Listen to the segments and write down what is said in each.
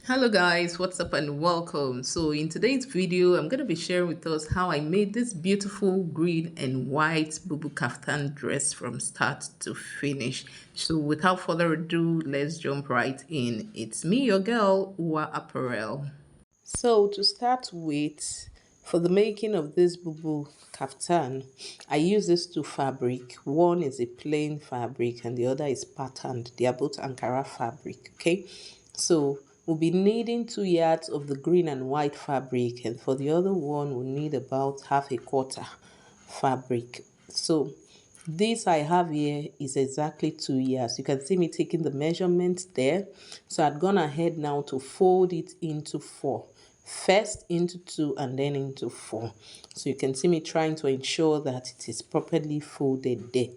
Hello guys, what's up and welcome. So in today's video, I'm going to be sharing with us how I made this beautiful green and white Bubu kaftan dress from start to finish. So without further ado, let's jump right in. It's me, your girl, Uwa Apparel. So to start with, for the making of this Bubu kaftan, I use these two fabric. One is a plain fabric and the other is patterned. They are both Ankara fabric, okay? So we'll be needing 2 yards of the green and white fabric, and for the other one we'll need about half a quarter fabric. So this I have here is exactly 2 yards. You can see me taking the measurements there. So I've gone ahead now to fold it into four. First into two and then into four. So you can see me trying to ensure that it is properly folded there.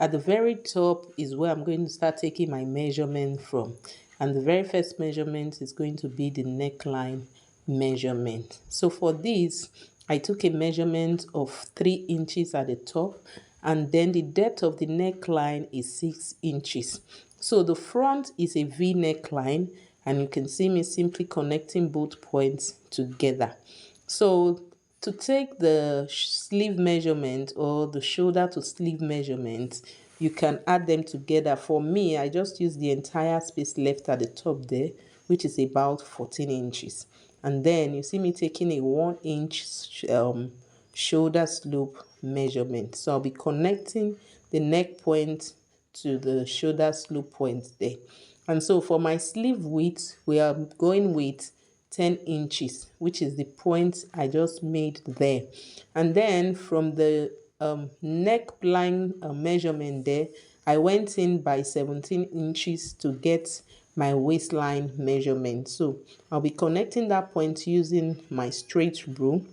At the very top is where I'm going to start taking my measurement from. And the very first measurement is going to be the neckline measurement. So for this, I took a measurement of 3 inches at the top, and then the depth of the neckline is 6 inches. So the front is a V neckline, and you can see me simply connecting both points together. So to take the sleeve measurement or the shoulder to sleeve measurement, you can add them together. For me, I just use the entire space left at the top there, which is about 14 inches. And then you see me taking a 1 inch shoulder slope measurement. So I'll be connecting the neck point to the shoulder slope point there. And so for my sleeve width, we are going with 10 inches, which is the point I just made there. And then from the neckline measurement there, I went in by 17 inches to get my waistline measurement. So I'll be connecting that point using my straight rule,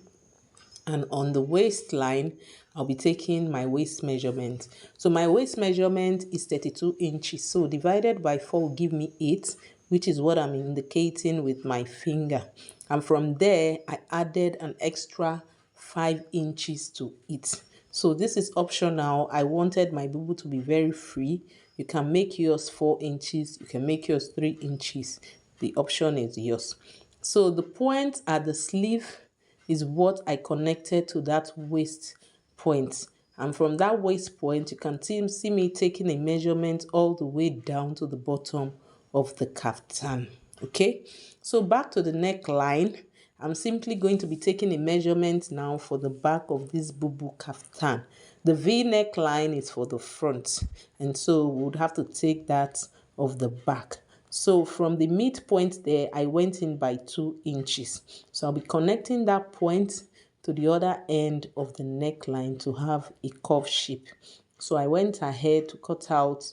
and on the waistline I'll be taking my waist measurement. So my waist measurement is 32 inches, so divided by 4 will give me 8, which is what I'm indicating with my finger. And from there I added an extra 5 inches to it. So this is optional. I wanted my bubu to be very free. You can make yours 4 inches, you can make yours 3 inches. The option is yours. So the point at the sleeve is what I connected to that waist point. And from that waist point, you can see me taking a measurement all the way down to the bottom of the kaftan. Okay, so back to the neckline. I'm simply going to be taking a measurement now for the back of this bubu kaftan. The V neckline is for the front, and so we would have to take that of the back. So from the midpoint there, I went in by 2 inches. So I'll be connecting that point to the other end of the neckline to have a curve shape. So I went ahead to cut out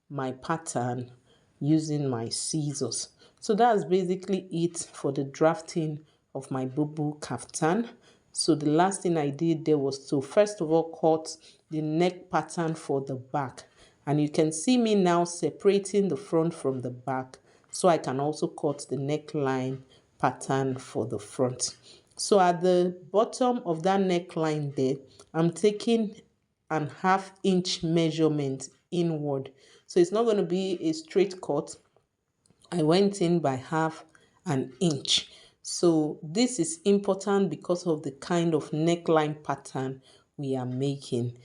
my pattern using my scissors. So that's basically it for the drafting of my bubu kaftan. So the last thing I did there was to first of all cut the neck pattern for the back. And you can see me now separating the front from the back, so I can also cut the neckline pattern for the front. So at the bottom of that neckline there, I'm taking an ½ inch measurement inward. So it's not going to be a straight cut. I went in by ½ inch. So this is important because of the kind of neckline pattern we are making.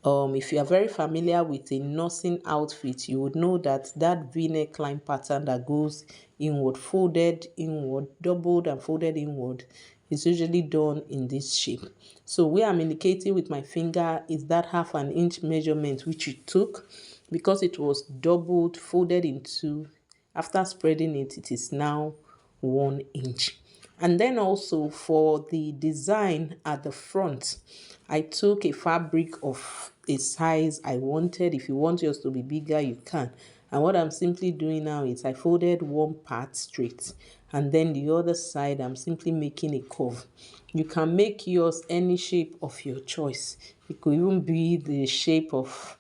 If you are very familiar with a nursing outfit, you would know that that V neckline pattern that goes inward, folded inward, doubled and folded inward is usually done in this shape. So where I'm indicating with my finger is that ½ inch measurement which you took, because it was doubled, folded in two. After spreading it, it is now 1 inch. And then also for the design at the front, I took a fabric of a size I wanted. If you want yours to be bigger, you can. And what I'm simply doing now is I folded one part straight, and then the other side I'm simply making a curve. You can make yours any shape of your choice. It could even be the shape of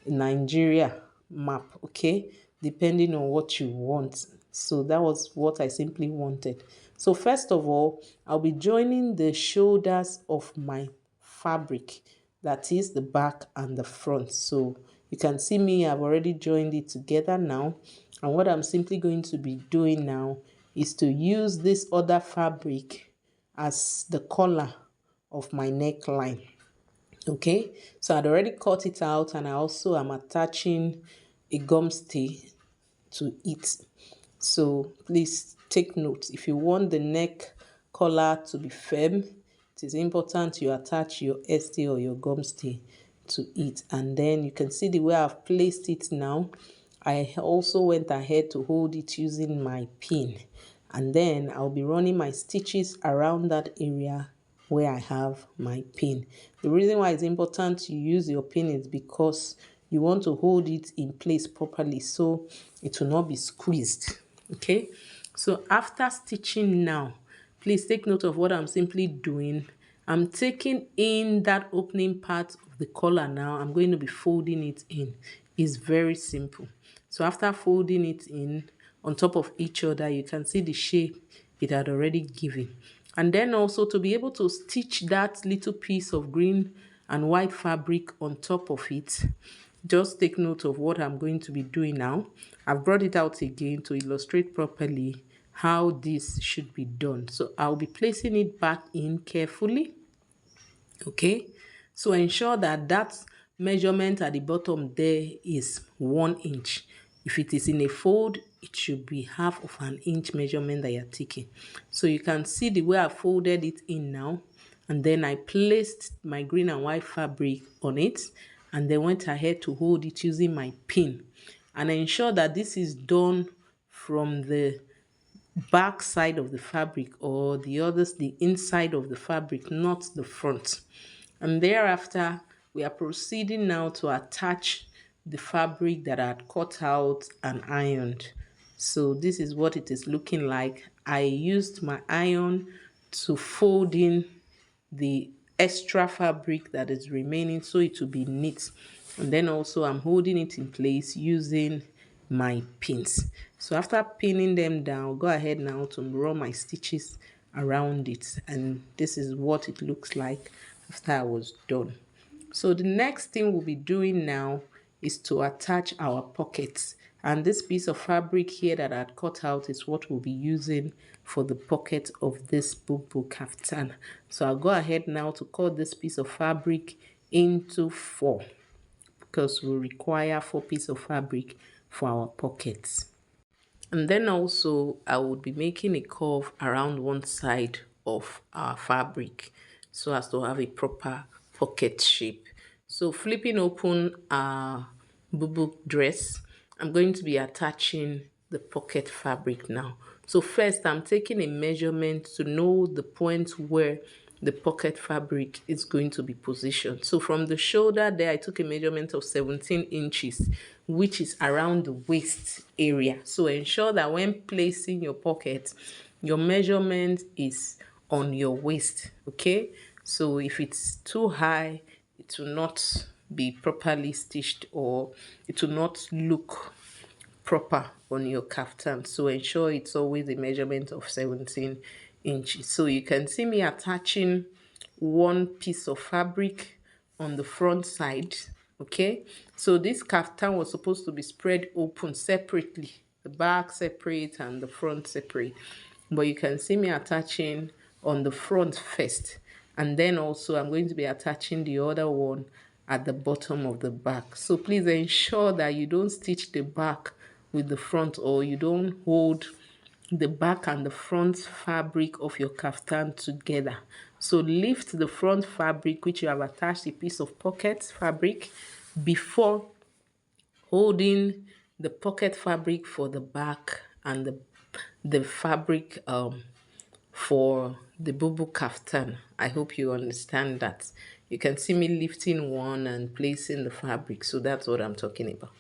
Nigeria map, okay, depending on what you want. So that was what I simply wanted. So first of all, I'll be joining the shoulders of my fabric, that is the back and the front. So You can see me, I've already joined it together now. And what I'm simply going to be doing now is to use this other fabric as the collar of my neckline. Okay, so I'd already cut it out, and I also am attaching a gum stay to it. So please take note, if you want the neck collar to be firm, it is important you attach your stay or your gum stay to it. And then you can see the way I've placed it now. I also went ahead to hold it using my pin, and then I'll be running my stitches around that area where I have my pin. The reason why it's important you use your pin is because you want to hold it in place properly so it will not be squeezed. Okay, so after stitching now, please take note of what I'm simply doing. I'm taking in that opening part of the collar now. I'm going to be folding it in. It's very simple. So after folding it in on top of each other, you can see the shape it had already given. And then also to be able to stitch that little piece of green and white fabric on top of it, just take note of what I'm going to be doing now. I've brought it out again to illustrate properly how this should be done. So I'll be placing it back in carefully. Okay, so ensure that that measurement at the bottom there is 1 inch. If it is in a fold, it should be half of an inch measurement that you're taking. So you can see the way I folded it in now, and then I placed my green and white fabric on it, and then went ahead to hold it using my pin. And ensure that this is done from the back side of the fabric, or the others, the inside of the fabric, not the front. And thereafter, we are proceeding now to attach the fabric that I had cut out and ironed. So this is what it is looking like. I used my iron to fold in the extra fabric that is remaining so it will be neat. And then also I'm holding it in place using my pins. So after pinning them down, go ahead now to run my stitches around it, and this is what it looks like after I was done. So the next thing we'll be doing now is to attach our pockets, and this piece of fabric here that I cut out is what we'll be using for the pocket of this Bubu kaftan. So I'll go ahead now to cut this piece of fabric into 4, because we require 4 pieces of fabric for our pockets. And then also I would be making a curve around one side of our fabric so as to have a proper pocket shape. So flipping open our Bubu dress, I'm going to be attaching the pocket fabric now. So first I'm taking a measurement to know the point where the pocket fabric is going to be positioned. So from the shoulder there, I took a measurement of 17 inches, which is around the waist area. So ensure that when placing your pocket, your measurement is on your waist, okay? So if it's too high, it will not be properly stitched, or it will not look proper on your kaftan. So ensure it's always a measurement of 17 inches. So you can see me attaching one piece of fabric on the front side. Okay, so this kaftan was supposed to be spread open separately, the back separate and the front separate, but you can see me attaching on the front first, and then also I'm going to be attaching the other one at the bottom of the back. So please ensure that you don't stitch the back with the front, or you don't hold the back and the front fabric of your kaftan together. So lift the front fabric, which you have attached a piece of pocket fabric, before holding the pocket fabric for the back and the fabric for the Bubu kaftan. I hope you understand that. You can see me lifting one and placing the fabric. So that's what I'm talking about.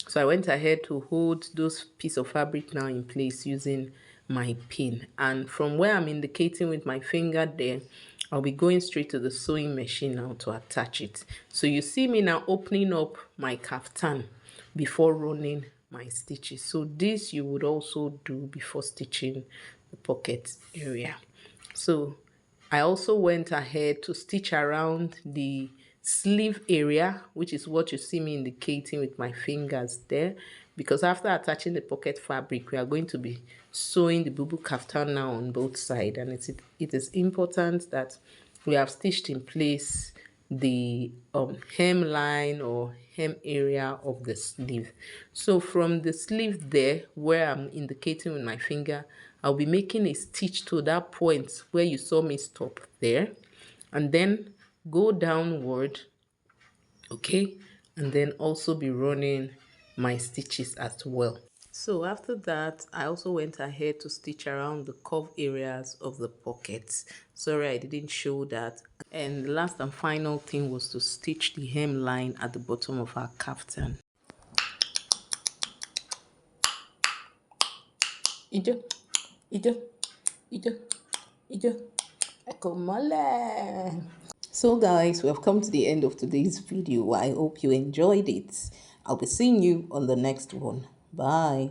So I went ahead to hold those piece of fabric now in place using my pin. And from where I'm indicating with my finger there, I'll be going straight to the sewing machine now to attach it. So you see me now opening up my kaftan before running my stitches. So this you would also do before stitching the pocket area. So I also went ahead to stitch around the sleeve area, which is what you see me indicating with my fingers there, because after attaching the pocket fabric, we are going to be sewing the bubu kaftan now on both sides, and it is important that we have stitched in place the hemline or hem area of the sleeve. So from the sleeve there, where I'm indicating with my finger, I'll be making a stitch to that point where you saw me stop there, and then go downward, okay, and then also be running my stitches as well. So after that, I also went ahead to stitch around the curve areas of the pockets. Sorry, I didn't show that. And the last and final thing was to stitch the hemline at the bottom of our kaftan. Ijo, ijo, ijo, ijo, ekomole. So guys, we have come to the end of today's video. I hope you enjoyed it. I'll be seeing you on the next one. Bye.